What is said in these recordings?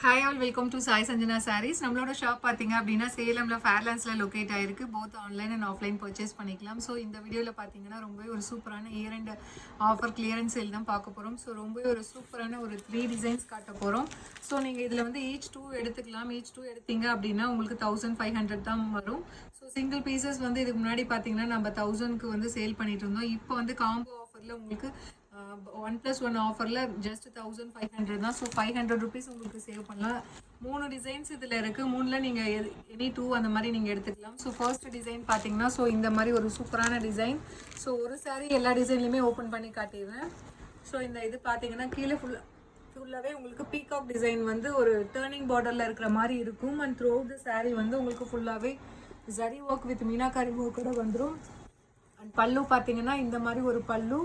Hi all welcome to Sai Sanjana sarees. நம்மளோட shop பார்த்தீங்க அப்படின்னா சேலமில் ஃபேர்லாண்ட்ஸில் லொக்கேட் ஆகிருக்கு. Both online and offline purchase பண்ணிக்கலாம். ஸோ இந்த வீடியோவில் பார்த்தீங்கன்னா ரொம்பவே ஒரு சூப்பரான year end offer clearance sale தான் பார்க்க போகிறோம். ஸோ ரொம்பவே ஒரு சூப்பரான ஒரு 3 டிசைன்ஸ் காட்ட போகிறோம். ஸோ நீங்கள் இதில் வந்து ஈச் 2 எடுத்துக்கலாம். ஈச் 2 எடுத்தீங்க அப்படின்னா உங்களுக்கு 1500 தான் வரும். ஸோ சிங்கிள் பீசஸ் வந்து இதுக்கு முன்னாடி பார்த்தீங்கன்னா நம்ம 1000க்கு வந்து சேல் பண்ணிட்டு இருந்தோம். இப்போ வந்து காம்போ ஆஃபரில் உங்களுக்கு 1+1 ஆஃபரில் ஜஸ்ட் 1500 தான். ஸோ 500 ருபீஸ் உங்களுக்கு சேவ் பண்ணலாம். 3 டிசைன்ஸ் இதில் இருக்குது. 3ல் நீங்கள் எனி 2 அந்த மாதிரி நீங்கள் எடுத்துக்கலாம். ஸோ ஃபர்ஸ்ட் டிசைன் பார்த்தீங்கன்னா ஸோ இந்த மாதிரி ஒரு சூப்பரான டிசைன். ஸோ ஒரு சாரீ எல்லா டிசைன்லையுமே ஓப்பன் பண்ணி காட்டிடுவேன். ஸோ இந்த இது பார்த்தீங்கன்னா கீழே ஃபுல்லாகவே உங்களுக்கு பீகாக் டிசைன் வந்து ஒரு டர்னிங் பார்டரில் இருக்கிற மாதிரி இருக்கும். And through out the sari வந்து உங்களுக்கு ஃபுல்லாகவே ஜரி ஒர்க் வித் மீனாக்காரி ஒர்க்கோட வந்துடும். அண்ட் பல்லு பார்த்தீங்கன்னா இந்த மாதிரி ஒரு பல்லு.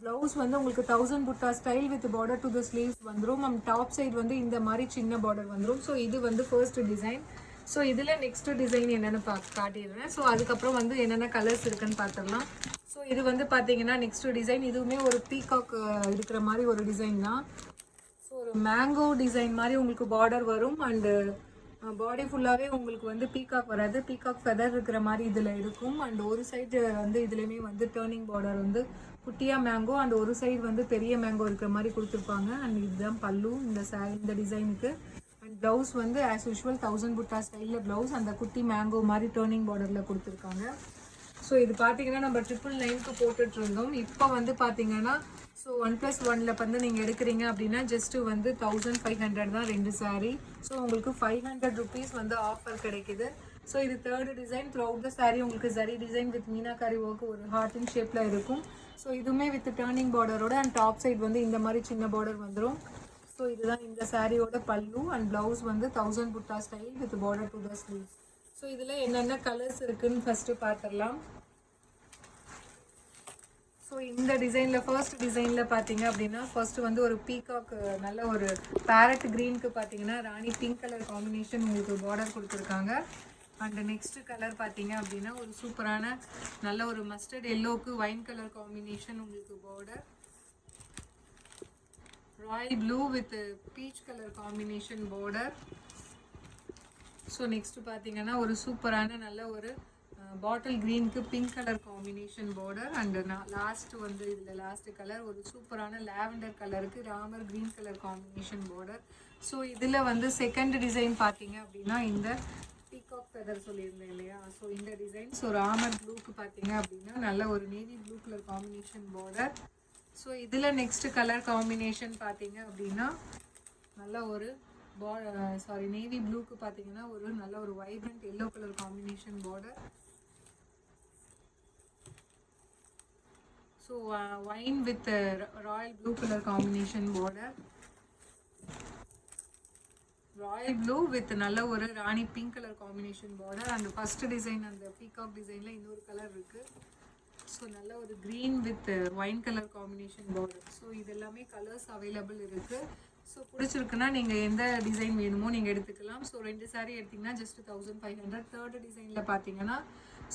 ப்ளவுஸ் வந்து உங்களுக்கு 1000 புட்டா style with border to the sleeves வந்துடும். நம்ம டாப் சைடு வந்து இந்த மாதிரி சின்ன பார்டர் வந்துடும். ஸோ இது வந்து ஃபர்ஸ்ட் டிசைன். ஸோ இதில் நெக்ஸ்ட் டிசைன் என்னென்னு காட்டிடுறேன். ஸோ அதுக்கப்புறம் வந்து என்னென்ன கலர்ஸ் இருக்குன்னு பார்த்துடலாம். ஸோ இது வந்து பார்த்தீங்கன்னா நெக்ஸ்ட் டிசைன். இதுவுமே ஒரு பீகாக் இருக்கிற மாதிரி ஒரு டிசைன் தான். ஸோ ஒரு மேங்கோ டிசைன் மாதிரி உங்களுக்கு பார்டர் வரும். அண்டு பாடி ஃபுல்லாகவே உங்களுக்கு வந்து பீகாக் வராது, பீகாக் ஃபெதர் இருக்கிற மாதிரி இதில் இருக்கும். அண்ட் ஒரு சைடு வந்து இதுலேயுமே வந்து டர்னிங் பார்டர் வந்து குட்டியாக மேங்கோ அண்ட் ஒரு சைடு வந்து பெரிய மேங்கோ இருக்கிற மாதிரி கொடுத்துருப்பாங்க. அண்ட் இதுதான் பல்லு இந்த டிசைனுக்கு. அண்ட் ப்ளவுஸ் வந்து ஆஸ் யூஷுவல் 1000 புட்டா ஸ்டைலில் ப்ளவுஸ் அந்த குட்டி மேங்கோ மாதிரி டர்னிங் பார்டரில் கொடுத்துருக்காங்க. ஸோ இது பார்த்தீங்கன்னா நம்ம 999க்கு போட்டுட்டு இருந்தோம். இப்போ வந்து பார்த்தீங்கன்னா ஸோ 1+1ல் வந்து நீங்கள் எடுக்கிறீங்க அப்படின்னா ஜஸ்ட்டு வந்து 1500 தான் 2 சாரீ. ஸோ உங்களுக்கு 500 ருபீஸ் வந்து ஆஃபர் கிடைக்குது. ஸோ இது third design. Through the sari உங்களுக்கு ஜரி டிசைன் வித் மீனாக்காரி ஒர்க் ஒரு ஹார்ட்டின் ஷேப்பில் இருக்கும். ஸோ இதுவுமே வித் டர்னிங் பார்டரோட அண்ட் டாப் சைடு வந்து இந்த மாதிரி சின்ன பார்டர் வந்துடும். ஸோ இதுதான் இந்த சாரியோட பல்லு. அண்ட் ப்ளவுஸ் வந்து 1000 புட்டா style with border to the sleeves. So இதில் என்னென்ன கலர்ஸ் இருக்குன்னு ஃபஸ்ட்டு பார்த்துடலாம். ஸோ இந்த டிசைனில் ஃபர்ஸ்ட் டிசைனில் பார்த்தீங்க அப்படின்னா ஃபர்ஸ்ட் வந்து ஒரு பீகாக் நல்ல ஒரு பேரட் க்ரீனுக்கு பார்த்தீங்கன்னா ராணி பிங்க் கலர் காம்பினேஷன் உங்களுக்கு பார்டர் கொடுத்துருக்காங்க. அண்ட் நெக்ஸ்ட் கலர் பார்த்தீங்க அப்படின்னா ஒரு சூப்பரான நல்ல ஒரு மஸ்டர்ட் எல்லோவுக்கு வைன் கலர் காம்பினேஷன் உங்களுக்கு border. Royal blue with peach colour combination border. So next பார்த்தீங்கன்னா ஒரு சூப்பரான நல்ல ஒரு பாட்டில் க்ரீனுக்கு pink colour combination border. And last வந்து இதில் லாஸ்ட் கலர் ஒரு சூப்பரான லாவெண்டர் கலருக்கு Ramar green colour combination border. So இதில் வந்து செகண்ட் டிசைன் பார்த்தீங்க அப்படின்னா இந்த பீகாக் ஃபெதர் சொல்லியிருந்தேன் இல்லையா, ஸோ இந்த டிசைன். ஸோ ராமர் ப்ளூக்கு பார்த்தீங்க அப்படின்னா நல்ல ஒரு navy blue colour combination border. So இதில் நெக்ஸ்ட் கலர் காம்பினேஷன் பார்த்தீங்க அப்படின்னா நல்ல ஒரு நேவி ப்ளூக்கு பார்த்தீங்கன்னா ஒரு நல்ல ஒரு vibrant yellow colour combination border. So wine with royal blue colour combination border. Royal blue with நல்ல ஒரு rani pink colour combination border. And first design அந்த பீகாக் டிசைனில் இன்னொரு கலர் இருக்குது. ஸோ நல்ல ஒரு green with wine colour combination border. So இது எல்லாமே கலர்ஸ் அவைலபிள் இருக்குது. ஸோ பிடிச்சிருக்குன்னா நீங்கள் எந்த டிசைன் வேணுமோ நீங்கள் எடுத்துக்கலாம். ஸோ 2 சாரீ எடுத்திங்கன்னா ஜஸ்ட் 1500. தேர்டு டிசைனில் பார்த்தீங்கன்னா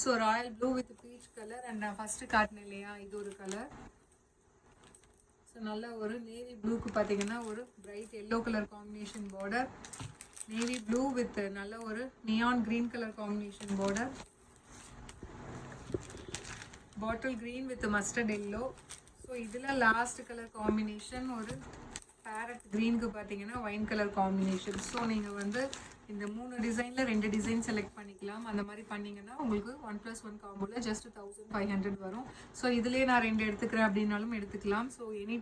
so Royal blue with peach colour. And நான் ஃபஸ்ட்டு காட்டினேன் இல்லையா இது ஒரு கலர். ஸோ நல்ல ஒரு நேவி ப்ளூக்கு பார்த்தீங்கன்னா ஒரு bright yellow colour combination border. Navy blue with நல்ல ஒரு neon green colour combination border. Bottle green with mustard yellow. So இதில் லாஸ்ட் கலர் காம்பினேஷன் ஒரு பேரட் க்ரீனுக்கு பார்த்தீங்கன்னா ஒயின் கலர் காம்பினேஷன். ஸோ நீங்கள் வந்து இந்த 3 டிசைனில் 2 டிசைன் செலக்ட் பண்ணிக்கலாம். அந்த மாதிரி பண்ணிங்கன்னா உங்களுக்கு 1+1 காம்போவில் ஜஸ்ட் 1500 வரும். ஸோ இதிலே நான் 2 எடுத்துக்கிறேன் அப்படின்னாலும் எடுத்துக்கலாம். ஸோ எனி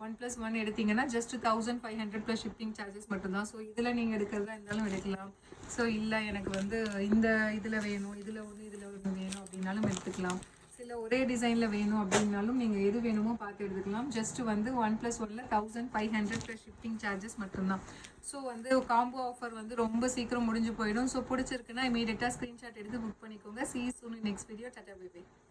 1+1 எடுத்திங்கன்னா ஜஸ்ட் 1500 ப்ளஸ் ஷிப்பிங் சார்ஜஸ் மட்டும்தான். ஸோ இதில் நீங்கள் எடுக்கிறதா இருந்தாலும் எடுக்கலாம். ஸோ இல்லை எனக்கு வந்து இந்த இதில் வேணும், இதில் ஒன்று வேணும் அப்படின்னாலும் எடுத்துக்கலாம். சில ஒரே டிசைனில் வேணும் அப்படின்னாலும் நீங்கள் எது வேணுமோ பார்த்து எடுத்துக்கலாம். ஜஸ்ட் வந்து 1+1ல் 1500 ப்ளஸ் ஷிப்பிங் சார்ஜஸ் மட்டும்தான். ஸோ வந்து காம்போ ஆஃபர் வந்து ரொம்ப சீக்கிரம் முடிஞ்சு போயிடும். ஸோ பிடிச்சிருக்குன்னா இமீடியட்டாக ஸ்க்ரீன்ஷாட் எடுத்து புக் பண்ணிக்கோங்க. See you soon in next video. Tata bye bye.